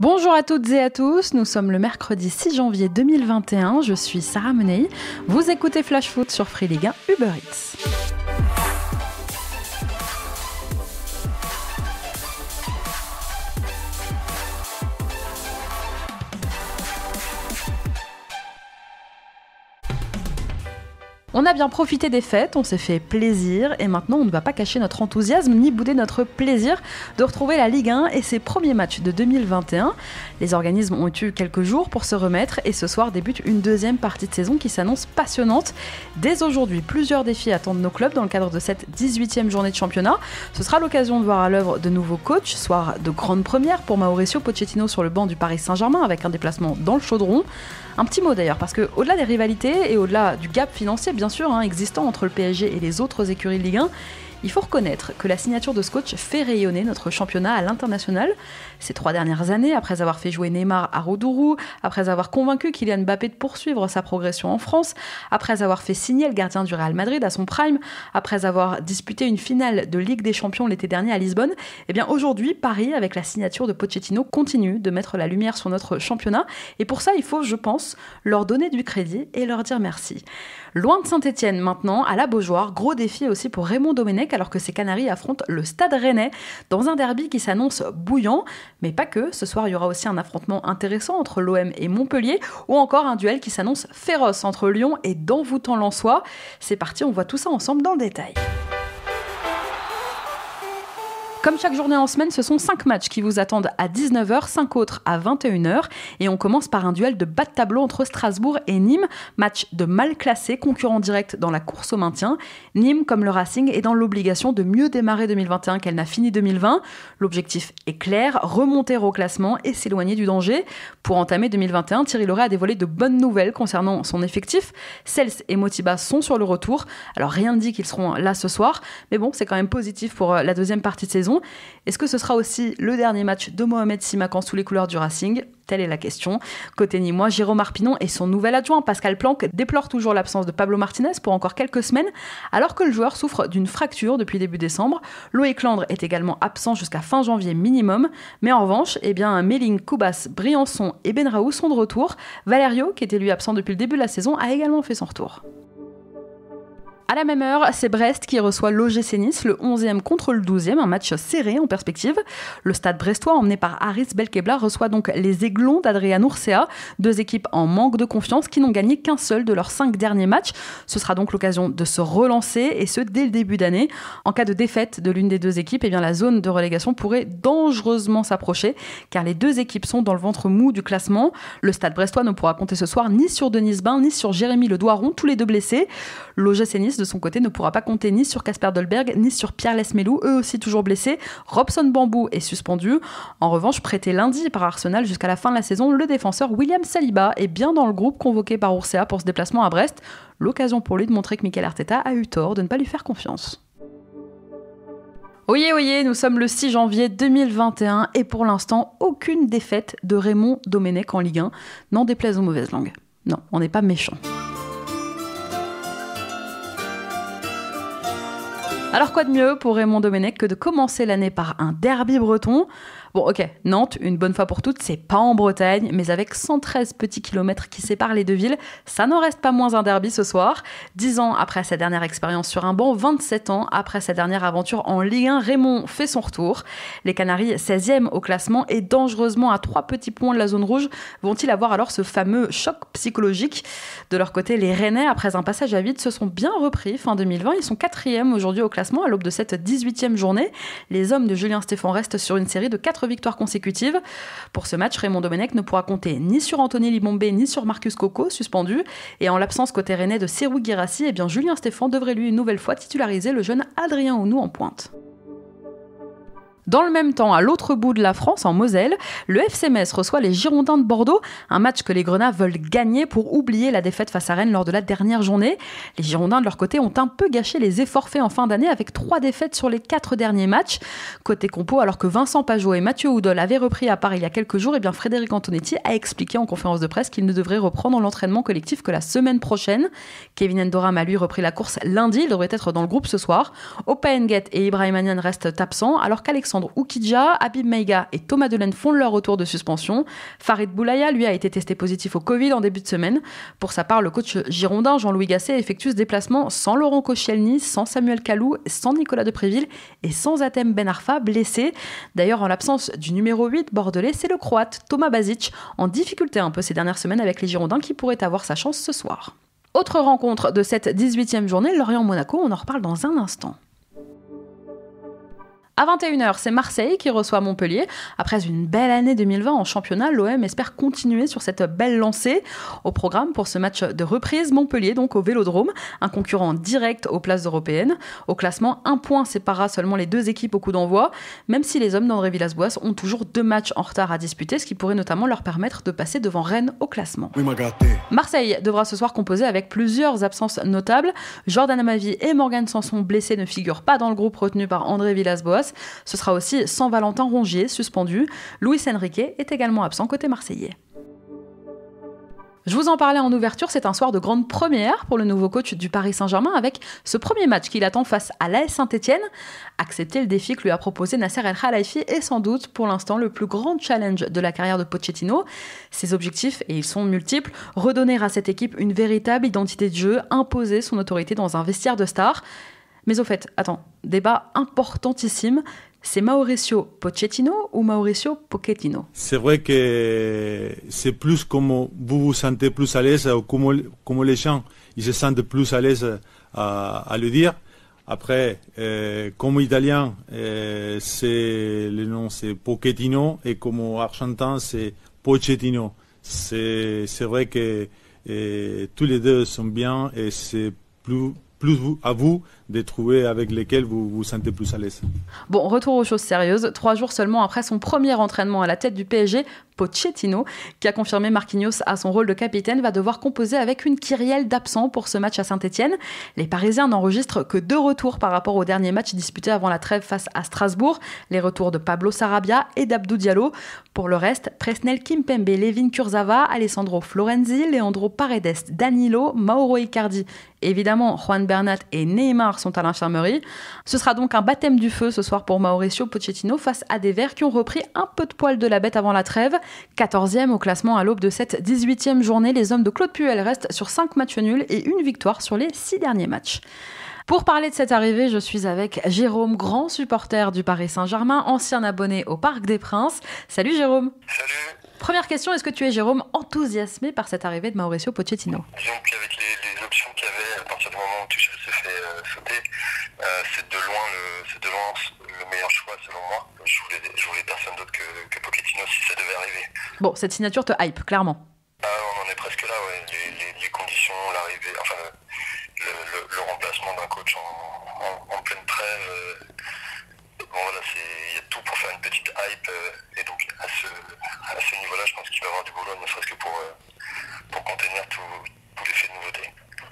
Bonjour à toutes et à tous, nous sommes le mercredi 6 janvier 2021, je suis Sarah Menei, vous écoutez Flash Foot sur Free Ligue 1 Uber Eats. On a bien profité des fêtes, on s'est fait plaisir et maintenant on ne va pas cacher notre enthousiasme ni bouder notre plaisir de retrouver la Ligue 1 et ses premiers matchs de 2021. Les organismes ont eu quelques jours pour se remettre et ce soir débute une deuxième partie de saison qui s'annonce passionnante. Dès aujourd'hui, plusieurs défis attendent nos clubs dans le cadre de cette 18e journée de championnat. Ce sera l'occasion de voir à l'œuvre de nouveaux coachs, soir de grandes premières pour Mauricio Pochettino sur le banc du Paris Saint-Germain avec un déplacement dans le chaudron. Un petit mot d'ailleurs, parce qu'au-delà des rivalités et au-delà du gap financier bien sûr existant entre le PSG et les autres écuries de Ligue 1, il faut reconnaître que la signature de ce coach fait rayonner notre championnat à l'international. Ces 3 dernières années, après avoir fait jouer Neymar à Roudourou, après avoir convaincu Kylian Mbappé de poursuivre sa progression en France, après avoir fait signer le gardien du Real Madrid à son prime, après avoir disputé une finale de Ligue des Champions l'été dernier à Lisbonne, eh bien aujourd'hui, Paris, avec la signature de Pochettino, continue de mettre la lumière sur notre championnat. Et pour ça, il faut, je pense, leur donner du crédit et leur dire merci. Loin de Saint-Etienne maintenant, à la Beaujoire, gros défi aussi pour Raymond Domenech alors que ses Canaries affrontent le Stade Rennais dans un derby qui s'annonce bouillant. Mais pas que, ce soir il y aura aussi un affrontement intéressant entre l'OM et Montpellier ou encore un duel qui s'annonce féroce entre Lyon et d'envoûtant Lensois. C'est parti, on voit tout ça ensemble dans le détail. Comme chaque journée en semaine, ce sont 5 matchs qui vous attendent à 19h, 5 autres à 21h. Et on commence par un duel de bas de tableau entre Strasbourg et Nîmes. Match de mal classé, concurrent direct dans la course au maintien. Nîmes, comme le Racing, est dans l'obligation de mieux démarrer 2021 qu'elle n'a fini 2020. L'objectif est clair, remonter au classement et s'éloigner du danger. Pour entamer 2021, Thierry Laurey a dévoilé de bonnes nouvelles concernant son effectif. Cels et Motiba sont sur le retour. Alors rien ne dit qu'ils seront là ce soir, mais bon, c'est quand même positif pour la deuxième partie de saison. Est-ce que ce sera aussi le dernier match de Mohamed Simakan sous les couleurs du Racing ? Telle est la question. Côté nîmois, Jérôme Arpinon et son nouvel adjoint Pascal Planck déplorent toujours l'absence de Pablo Martinez pour encore quelques semaines, alors que le joueur souffre d'une fracture depuis début décembre. Loïc Landre est également absent jusqu'à fin janvier minimum. Mais en revanche, Méling, Koubas, Briançon et Benraou sont de retour. Valerio, qui était lui absent depuis le début de la saison, a également fait son retour. À la même heure, c'est Brest qui reçoit l'OGC Nice, le 11e contre le 12e, un match serré en perspective. Le stade brestois, emmené par Haris Belkebla, reçoit donc les Aiglons d'Adrian Urcea, 2 équipes en manque de confiance qui n'ont gagné qu'un seul de leurs 5 derniers matchs. Ce sera donc l'occasion de se relancer, et ce dès le début d'année. En cas de défaite de l'une des 2 équipes, la zone de relégation pourrait dangereusement s'approcher, car les 2 équipes sont dans le ventre mou du classement. Le stade brestois ne pourra compter ce soir ni sur Denis Bain, ni sur Jérémy Le Doiron, tous les 2 blessés. L'OGC Nice, de son côté, ne pourra pas compter ni sur Casper Dolberg ni sur Pierre Lesmelou, eux aussi toujours blessés. Robson Bambou est suspendu. En revanche, prêté lundi par Arsenal jusqu'à la fin de la saison, le défenseur William Saliba est bien dans le groupe convoqué par Urcea pour ce déplacement à Brest. L'occasion pour lui de montrer que Mikel Arteta a eu tort de ne pas lui faire confiance. Oyez, nous sommes le 6 janvier 2021 et pour l'instant, aucune défaite de Raymond Domenech en Ligue 1, n'en déplaise aux mauvaises langues. Non, on n'est pas méchant. Alors quoi de mieux pour Raymond Domenech que de commencer l'année par un derby breton ? Bon ok, Nantes, une bonne fois pour toutes, c'est pas en Bretagne, mais avec 113 petits kilomètres qui séparent les 2 villes, ça n'en reste pas moins un derby ce soir. 10 ans après sa dernière expérience sur un banc, 27 ans après sa dernière aventure en Ligue 1, Raymond fait son retour. Les Canaries, 16e au classement et dangereusement à 3 petits points de la zone rouge, vont-ils avoir alors ce fameux choc psychologique ? De leur côté, les Rennais, après un passage à vide, se sont bien repris fin 2020. Ils sont 4e aujourd'hui au classement à l'aube de cette 18e journée. Les hommes de Julien Stéphan restent sur une série de 4 victoires consécutives. Pour ce match, Raymond Domenech ne pourra compter ni sur Anthony Libombe ni sur Marcus Coco, suspendu. Et en l'absence côté rennais de Serhou Guirassy, Julien Stéphan devrait lui une nouvelle fois titulariser le jeune Adrien Aunou en pointe. Dans le même temps, à l'autre bout de la France, en Moselle, le FC Metz reçoit les Girondins de Bordeaux, un match que les Grenats veulent gagner pour oublier la défaite face à Rennes lors de la dernière journée. Les Girondins, de leur côté, ont un peu gâché les efforts faits en fin d'année avec 3 défaites sur les 4 derniers matchs. Côté compo, alors que Vincent Pajot et Mathieu Houdol avaient repris à part il y a quelques jours, Frédéric Antonetti a expliqué en conférence de presse qu'il ne devrait reprendre l'entraînement collectif que la semaine prochaine. Kevin Endoram a lui repris la course lundi, il devrait être dans le groupe ce soir. Opa Nguet et Ibrahim Aniane restent absents, alors qu'Alexandre Alexandre Oukidja, Habib Meiga et Thomas Delaine font leur retour de suspension. Farid Boulaya, lui, a été testé positif au Covid en début de semaine. Pour sa part, le coach girondin Jean-Louis Gasset effectue ce déplacement sans Laurent Koscielny, sans Samuel Kalou, sans Nicolas Depréville et sans Hatem Ben Arfa, blessé. D'ailleurs, en l'absence du numéro 8 bordelais, c'est le Croate Thomas Basic, en difficulté un peu ces dernières semaines avec les Girondins, qui pourrait avoir sa chance ce soir. Autre rencontre de cette 18e journée, Lorient-Monaco, on en reparle dans un instant. À 21h, c'est Marseille qui reçoit Montpellier. Après une belle année 2020 en championnat, l'OM espère continuer sur cette belle lancée. Au programme pour ce match de reprise, Montpellier donc au Vélodrome, un concurrent direct aux places européennes. Au classement, 1 point séparera seulement les deux équipes au coup d'envoi, même si les hommes d'André Villas-Boas ont toujours 2 matchs en retard à disputer, ce qui pourrait notamment leur permettre de passer devant Rennes au classement. Marseille devra ce soir composer avec plusieurs absences notables. Jordan Amavi et Morgan Sanson, blessés, ne figurent pas dans le groupe retenu par André Villas-Boas. Ce sera aussi sans Valentin Rongier, suspendu. Luis Enrique est également absent côté marseillais. Je vous en parlais en ouverture, c'est un soir de grande première pour le nouveau coach du Paris Saint-Germain avec ce premier match qu'il attend face à l'AS Saint-Etienne. Accepter le défi que lui a proposé Nasser El Khelaifi est sans doute pour l'instant le plus grand challenge de la carrière de Pochettino. Ses objectifs, et ils sont multiples, redonner à cette équipe une véritable identité de jeu, imposer son autorité dans un vestiaire de stars. Mais au fait, attends, débat importantissime, c'est Mauricio Pochettino ou Mauricio Pochettino? C'est vrai que c'est plus comme vous vous sentez plus à l'aise, ou comme les gens ils se sentent plus à l'aise à le dire. Après, comme italien, c'est le nom c'est Pochettino et comme argentin c'est Pochettino. C'est vrai que tous les deux sont bien et c'est plus à vous de trouver avec lesquels vous vous sentez plus à l'aise. Bon, retour aux choses sérieuses. 3 jours seulement après son premier entraînement à la tête du PSG, Pochettino, qui a confirmé Marquinhos à son rôle de capitaine, va devoir composer avec une kyrielle d'absents pour ce match à Saint-Etienne. Les Parisiens n'enregistrent que 2 retours par rapport au dernier match disputé avant la trêve face à Strasbourg. Les retours de Pablo Sarabia et d'Abdou Diallo. Pour le reste, Presnel Kimpembe, Levin Kurzawa, Alessandro Florenzi, Leandro Paredes, Danilo, Mauro Icardi, évidemment Juan Bernat et Neymar sont à l'infirmerie. Ce sera donc un baptême du feu ce soir pour Mauricio Pochettino face à des Verts qui ont repris un peu de poil de la bête avant la trêve. 14e au classement à l'aube de cette 18e journée, les hommes de Claude Puel restent sur 5 matchs nuls et 1 victoire sur les 6 derniers matchs. Pour parler de cette arrivée, je suis avec Jérôme, grand supporter du Paris Saint-Germain, ancien abonné au Parc des Princes. Salut Jérôme. Salut. Première question, est-ce que tu es, Jérôme, enthousiasmé par cette arrivée de Mauricio Pochettino? Disons qu'avec les options qu'il y avait à partir du moment où Tuchel s'est fait sauter, c'est de loin le meilleur choix selon moi. Je voulais personne d'autre que Pochettino si ça devait arriver. Bon, cette signature te hype, clairement. On en est presque là, ouais. Les conditions, l'arrivée, enfin le remplacement d'un coach en pleine trêve. Bon, voilà, il y a tout pour faire une petite hype et donc à ce niveau-là, je pense qu'il va y avoir du boulot, ne serait-ce que pour contenir tout l'effet de nouveauté.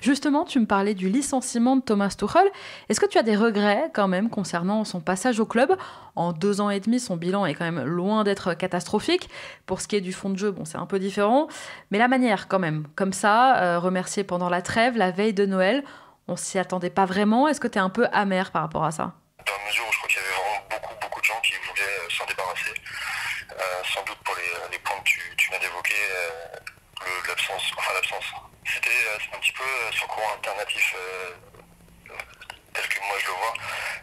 Justement, tu me parlais du licenciement de Thomas Tuchel. Est-ce que tu as des regrets quand même concernant son passage au club? En 2 ans et demi, son bilan est quand même loin d'être catastrophique. Pour ce qui est du fond de jeu, bon, c'est un peu différent. Mais la manière quand même, comme ça, remercié pendant la trêve, la veille de Noël, on s'y attendait pas vraiment. Est-ce que tu es un peu amer par rapport à ça? Dans la mesure où je crois qu'il y avait vraiment beaucoup de gens qui voulaient s'en débarrasser. Sans doute pour les points que tu viens d'évoquer, l'absence. C'était un petit peu son courant alternatif tel que moi je le vois,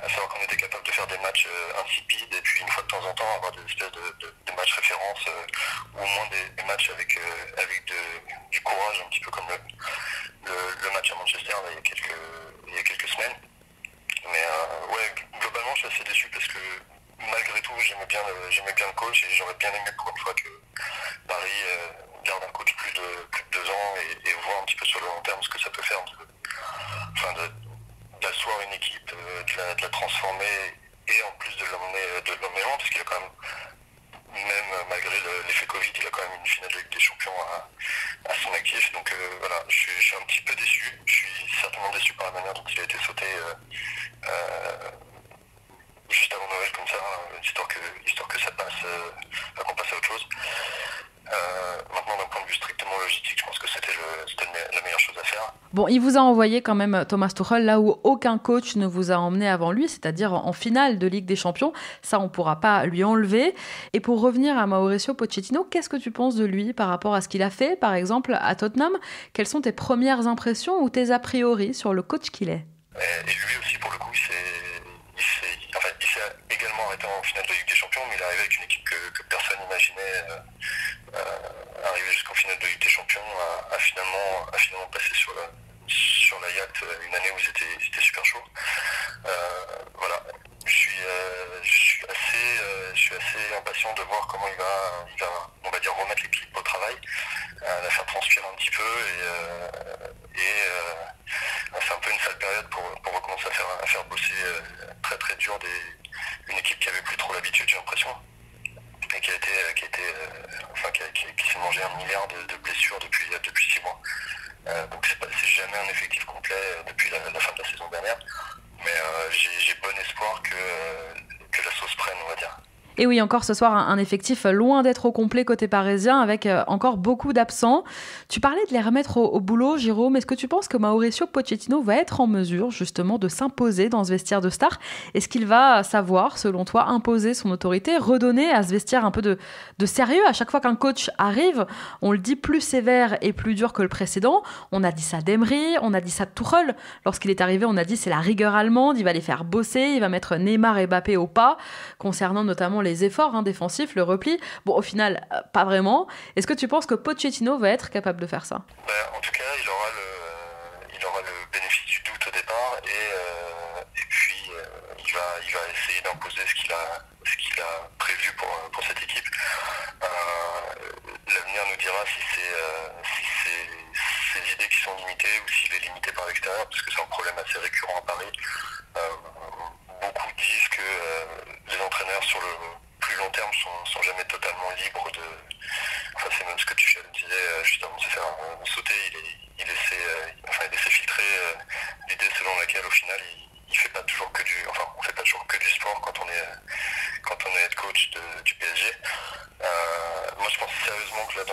à savoir qu'on était capable de faire des matchs insipides et puis une fois de temps en temps avoir des espèces de matchs références ou au moins des matchs avec du courage, un petit peu comme le match à Manchester là, il y a quelques semaines. Mais ouais, globalement je suis assez déçu parce que malgré tout j'aimais bien le coach et j'aurais bien aimé pour une fois que Paris garde un coach plus de 2 ans et voir un petit peu sur le long terme ce que ça peut faire d'asseoir une équipe, de la transformer et en plus de l'emmener loin parce qu'il a quand même malgré l'effet Covid, il a quand même une finale de Ligue des Champions à son actif. Donc voilà, je suis un petit peu déçu. Je suis certainement déçu par la manière dont il a été sauté juste avant Noël comme ça, histoire que ça passe, qu'on passe à autre chose. Maintenant, d'un point de vue strictement logistique, je pense que c'était la meilleure chose à faire. Bon, il vous a envoyé quand même Thomas Tuchel là où aucun coach ne vous a emmené avant lui, c'est-à-dire en finale de Ligue des Champions. Ça, on ne pourra pas lui enlever. Et pour revenir à Mauricio Pochettino, qu'est-ce que tu penses de lui par rapport à ce qu'il a fait, par exemple, à Tottenham? Quelles sont tes premières impressions ou tes a priori sur le coach qu'il est? Et lui aussi, pour le coup, il s'est également arrêté en finale de Ligue des Champions, mais il est arrivé avec une équipe que personne n'imaginait arriver jusqu'en finale de Ligue des Champions, a finalement passé sur la yacht une année où ils étaient super chauds. Voilà, je suis assez impatient de voir comment il va, on va dire, remettre l'équipe au travail, la faire transpirer un petit peu et c'est un peu une sale période pour recommencer à faire bosser très très dur une équipe qui avait plus trop l'habitude, j'ai l'impression, et qui s'est mangé 1 milliard de blessures depuis 6 mois. Donc c'est jamais un effectif complet depuis la fin de la saison dernière, mais j'ai bon espoir que la sauce prenne, on va dire. Et oui, encore ce soir, un effectif loin d'être au complet côté parisien, avec encore beaucoup d'absents. Tu parlais de les remettre au boulot, Jérôme. Est-ce que tu penses que Mauricio Pochettino va être en mesure, justement, de s'imposer dans ce vestiaire de star? Est-ce qu'il va savoir, selon toi, imposer son autorité, redonner à ce vestiaire un peu de sérieux? À chaque fois qu'un coach arrive, on le dit plus sévère et plus dur que le précédent. On a dit ça d'Emery, on a dit ça de Tuchel. Lorsqu'il est arrivé, on a dit c'est la rigueur allemande, il va les faire bosser, il va mettre Neymar et Mbappé au pas, concernant notamment les efforts défensifs, le repli. Bon, au final, pas vraiment. Est-ce que tu penses que Pochettino va être capable de faire ça? En tout cas, il aura le bénéfice du doute au départ et puis il va essayer d'imposer ce qu'il a prévu pour cette équipe. L'avenir nous dira si c'est ses idées qui sont limitées ou s'il est limité par l'extérieur, parce que c'est un problème assez récurrent à Paris. Beaucoup disent que les entraîneurs sur le plus long terme sont jamais totalement libres de... Enfin, c'est même ce que tu disais juste avant de se faire sauter. Il laissait filtrer l'idée selon laquelle au final il fait pas toujours que on fait pas toujours que du sport quand on est head coach du PSG. Moi je pense sérieusement que là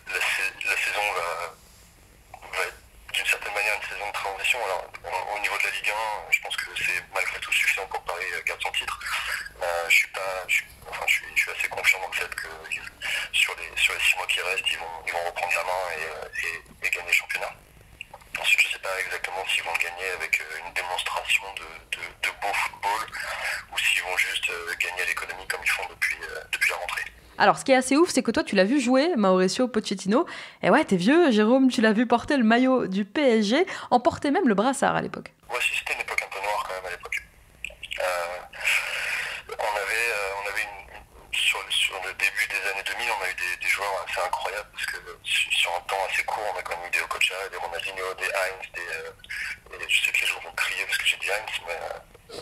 la saison va être d'une certaine manière une saison de transition. Alors au niveau de la Ligue 1, je pense que c'est malgré tout suffisant pour que Paris garde son titre. Je suis assez confiant dans le fait que sur les 6 mois qui restent, ils vont reprendre la main et gagner le championnat. Ensuite, je ne sais pas exactement s'ils vont le gagner avec une démonstration de beau football ou s'ils vont juste gagner à l'économie comme ils font depuis la rentrée. Alors, ce qui est assez ouf, c'est que toi, tu l'as vu jouer, Mauricio Pochettino. Et ouais, t'es vieux, Jérôme, tu l'as vu porter le maillot du PSG, emporter même le brassard à l'époque. Ouais, si, c'était une époque un peu noire quand même à l'époque. On avait sur le début des années 2000, on a eu des joueurs assez incroyables parce que sur un temps assez court, on a quand même eu des Okocha, des Ronaldinho, des Heinz, et je sais que les joueurs vont crier parce que j'ai dit Heinz, mais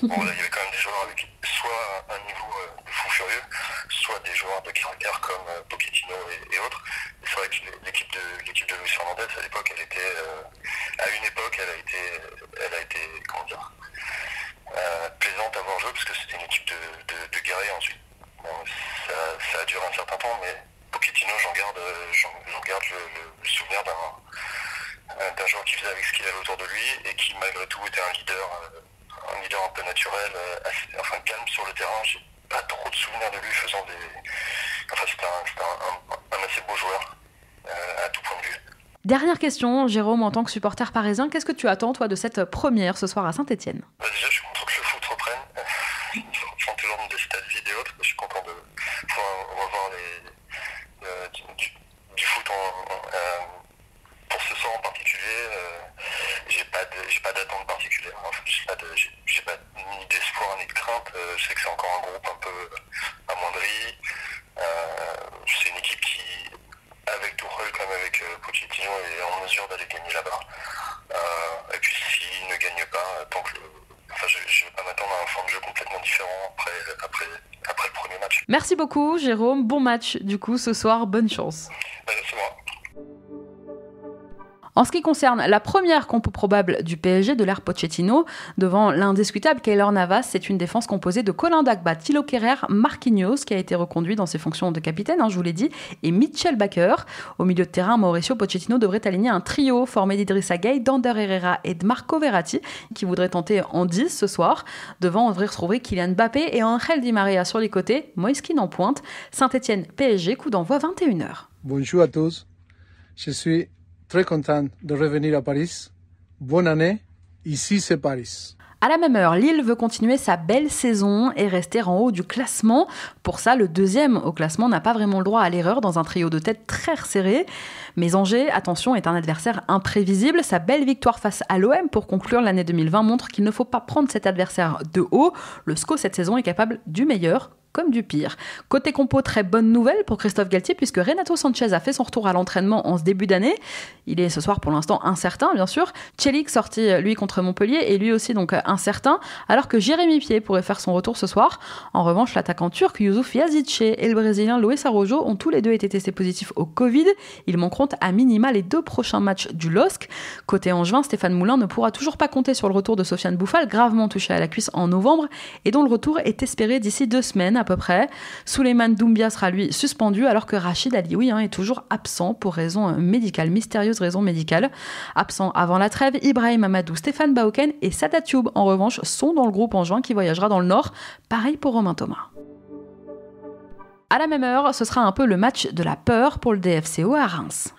bon, là, il y avait quand même des joueurs avec soit un niveau de fou furieux, soit des joueurs de caractère comme Pochettino et autres. Et c'est vrai que l'équipe de Luis Fernandez à l'époque, elle était à une époque, elle a été comment dire, plaisante à voir jouer parce que c'était une équipe de guerriers ensuite. Bon, ça a duré un certain temps, mais Pochettino, j'en garde le souvenir d'un joueur qui faisait avec ce qu'il avait autour de lui et qui malgré tout était un leader un peu naturel, calme sur le terrain. J'ai pas trop de souvenirs de lui faisant c'était un assez beau joueur à tout point de vue. Dernière question, Jérôme, en tant que supporter parisien, qu'est-ce que tu attends, toi, de cette première ce soir à Saint-Etienne? Déjà, je suis content que le foot reprenne. Ils font toujours des stades vides et autres. Je suis content de pouvoir revoir du foot pour ce soir en particulier. J'ai pas d'attente particulière. Enfin, j'ai pas ni d'espoir ni de crainte. Je sais que c'est encore un groupe un peu amoindri. C'est une équipe qui, avec Tuchel comme avec Pochettino, est en mesure d'aller gagner là-bas. Et puis s'il ne gagne pas, je ne vais pas m'attendre à un forme de jeu complètement différent après le premier match. Merci beaucoup, Jérôme. Bon match, du coup, ce soir. Bonne chance. C'est moi. En ce qui concerne la première compo probable du PSG de l'ère Pochettino, devant l'indiscutable Keylor Navas, c'est une défense composée de Colin Dagba, Thilo Kehrer, Marquinhos, qui a été reconduit dans ses fonctions de capitaine, je vous l'ai dit, et Mitchell Baker. Au milieu de terrain, Mauricio Pochettino devrait aligner un trio formé d'Idrissa Gueye, d'Ander Herrera et de Marco Verratti, qui voudrait tenter en 10 ce soir. Devant, on devrait retrouver Kylian Mbappé et Angel Di Maria sur les côtés, Moïse Kean en pointe. Saint-Etienne PSG, coup d'envoi 21h. Bonjour à tous, je suis très content de revenir à Paris. Bonne année, ici c'est Paris. À la même heure, Lille veut continuer sa belle saison et rester en haut du classement. Pour ça, le deuxième au classement n'a pas vraiment le droit à l'erreur dans un trio de tête très resserré. Mais Angers, attention, est un adversaire imprévisible. Sa belle victoire face à l'OM pour conclure l'année 2020 montre qu'il ne faut pas prendre cet adversaire de haut. Le SCO cette saison est capable du meilleur comme du pire. Côté compo, très bonne nouvelle pour Christophe Galtier puisque Renato Sanchez a fait son retour à l'entraînement en ce début d'année. Il est ce soir pour l'instant incertain, bien sûr. Celik sorti lui contre Montpellier et lui aussi donc incertain, alors que Jérémy Pied pourrait faire son retour ce soir. En revanche, l'attaquant turc Youssouf Yazice et le Brésilien Luis Araujo ont tous les deux été testés positifs au Covid. Ils manqueront à minima les 2 prochains matchs du LOSC. Côté angevin, Stéphane Moulin ne pourra toujours pas compter sur le retour de Sofiane Bouffal, gravement touché à la cuisse en novembre et dont le retour est espéré d'ici 2 semaines à peu près. Souleymane Doumbia sera lui suspendu alors que Rachid Alioui est toujours absent pour raison médicale, mystérieuse raison médicale. Absent avant la trêve, Ibrahim Amadou, Stéphane Baoken et Sada Thioub en revanche sont dans le groupe angevin qui voyagera dans le Nord. Pareil pour Romain Thomas. À la même heure, ce sera un peu le match de la peur pour le DFCO à Reims.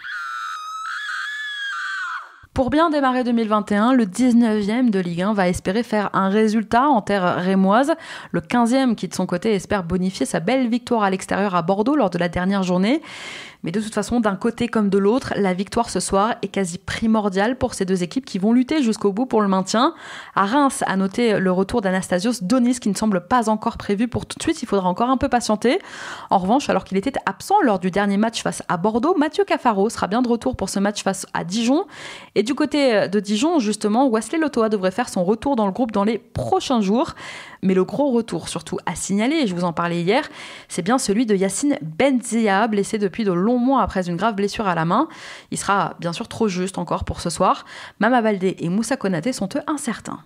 Pour bien démarrer 2021, le 19e de Ligue 1 va espérer faire un résultat en terre rémoise. Le 15e qui de son côté espère bonifier sa belle victoire à l'extérieur à Bordeaux lors de la dernière journée. Mais de toute façon, d'un côté comme de l'autre, la victoire ce soir est quasi primordiale pour ces deux équipes qui vont lutter jusqu'au bout pour le maintien. À Reims, à noter le retour d'Anastasios Donis qui ne semble pas encore prévu pour tout de suite, il faudra encore un peu patienter. En revanche, alors qu'il était absent lors du dernier match face à Bordeaux, Mathieu Cafaro sera bien de retour pour ce match face à Dijon. Et du côté de Dijon, justement, Wesley Lotoa devrait faire son retour dans le groupe dans les prochains jours. Mais le gros retour, surtout à signaler, et je vous en parlais hier, c'est bien celui de Yacine Benzia, blessé depuis de longs mois après une grave blessure à la main. Il sera bien sûr trop juste encore pour ce soir. Mama Baldé et Moussa Konaté sont eux incertains.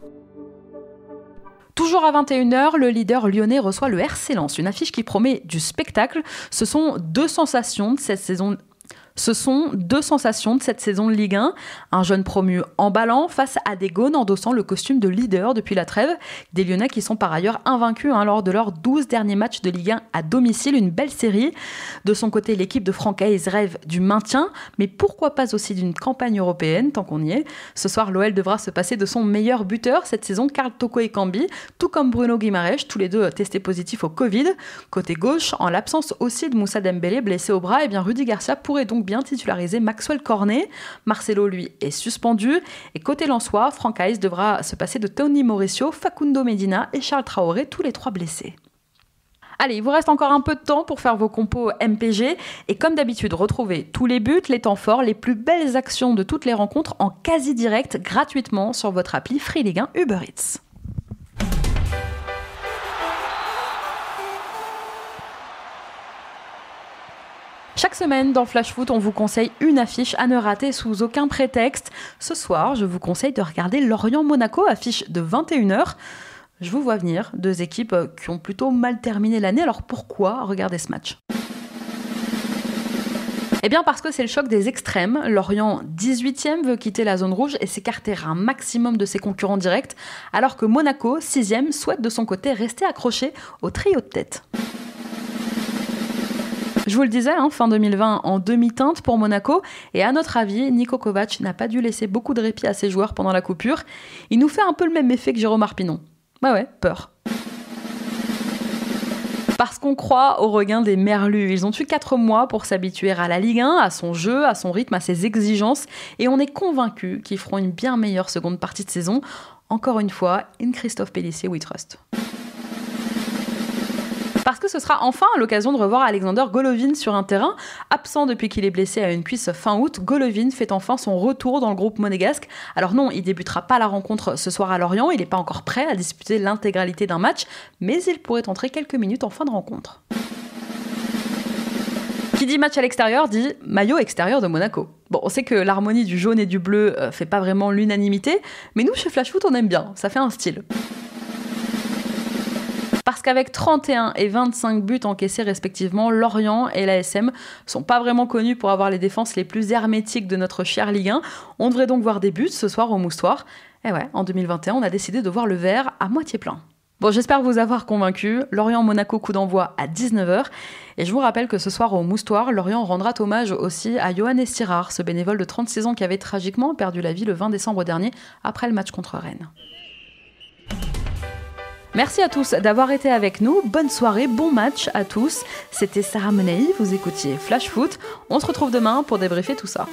Toujours à 21h, le leader lyonnais reçoit le RC Lens, une affiche qui promet du spectacle. Ce sont deux sensations de cette saison de Ligue 1. Un jeune promu emballant face à des Gaunes endossant le costume de leader depuis la trêve. Des Lyonnais qui sont par ailleurs invaincus lors de leurs 12 derniers matchs de Ligue 1 à domicile. Une belle série. De son côté, l'équipe de Francaise rêve du maintien, mais pourquoi pas aussi d'une campagne européenne, tant qu'on y est. Ce soir, l'OL devra se passer de son meilleur buteur cette saison, Karl Toko Ekambi, tout comme Bruno Guimaraes, tous les deux testés positifs au Covid. Côté gauche, en l'absence aussi de Moussa Dembélé, blessé au bras, Rudy Garcia pourrait donc bien titularisé Maxwell Cornet. Marcelo, lui, est suspendu. Et côté lensois, Francaise devra se passer de Tony Mauricio, Facundo Medina et Charles Traoré, tous les 3 blessés. Allez, il vous reste encore un peu de temps pour faire vos compos MPG. Et comme d'habitude, retrouvez tous les buts, les temps forts, les plus belles actions de toutes les rencontres en quasi-direct gratuitement sur votre appli Free Ligue 1 Uber Eats. Chaque semaine, dans Flash Foot, on vous conseille une affiche à ne rater sous aucun prétexte. Ce soir, je vous conseille de regarder Lorient-Monaco, affiche de 21h. Je vous vois venir, 2 équipes qui ont plutôt mal terminé l'année. Alors pourquoi regarder ce match ? Eh bien parce que c'est le choc des extrêmes. Lorient, 18e, veut quitter la zone rouge et s'écarter un maximum de ses concurrents directs, alors que Monaco, 6e, souhaite de son côté rester accroché au trio de tête. Je vous le disais, fin 2020 en demi-teinte pour Monaco. Et à notre avis, Niko Kovac n'a pas dû laisser beaucoup de répit à ses joueurs pendant la coupure. Il nous fait un peu le même effet que Jérôme Arpinon. Ouais, peur. Parce qu'on croit au regain des Merlus. Ils ont eu 4 mois pour s'habituer à la Ligue 1, à son jeu, à son rythme, à ses exigences. Et on est convaincus qu'ils feront une bien meilleure seconde partie de saison. Encore une fois, in Christophe Pélissier, we trust. Parce que ce sera enfin l'occasion de revoir Alexander Golovin sur un terrain. Absent depuis qu'il est blessé à une cuisse fin août, Golovin fait enfin son retour dans le groupe monégasque. Alors non, il débutera pas la rencontre ce soir à Lorient, il n'est pas encore prêt à disputer l'intégralité d'un match, mais il pourrait entrer quelques minutes en fin de rencontre. Qui dit match à l'extérieur dit maillot extérieur de Monaco. Bon, on sait que l'harmonie du jaune et du bleu fait pas vraiment l'unanimité, mais nous, chez Flash Foot, on aime bien, ça fait un style. Parce qu'avec 31 et 25 buts encaissés respectivement, Lorient et l'ASM sont pas vraiment connus pour avoir les défenses les plus hermétiques de notre chère Ligue 1. On devrait donc voir des buts ce soir au Moustoir. Et ouais, en 2021, on a décidé de voir le verre à moitié plein. Bon, j'espère vous avoir convaincu. Lorient-Monaco, coup d'envoi à 19h. Et je vous rappelle que ce soir au Moustoir, Lorient rendra hommage aussi à Johannes Tirard, ce bénévole de 36 ans qui avait tragiquement perdu la vie le 20 décembre dernier après le match contre Rennes. Merci à tous d'avoir été avec nous. Bonne soirée, bon match à tous. C'était Sarah Menei, vous écoutiez Flash Foot. On se retrouve demain pour débriefer tout ça.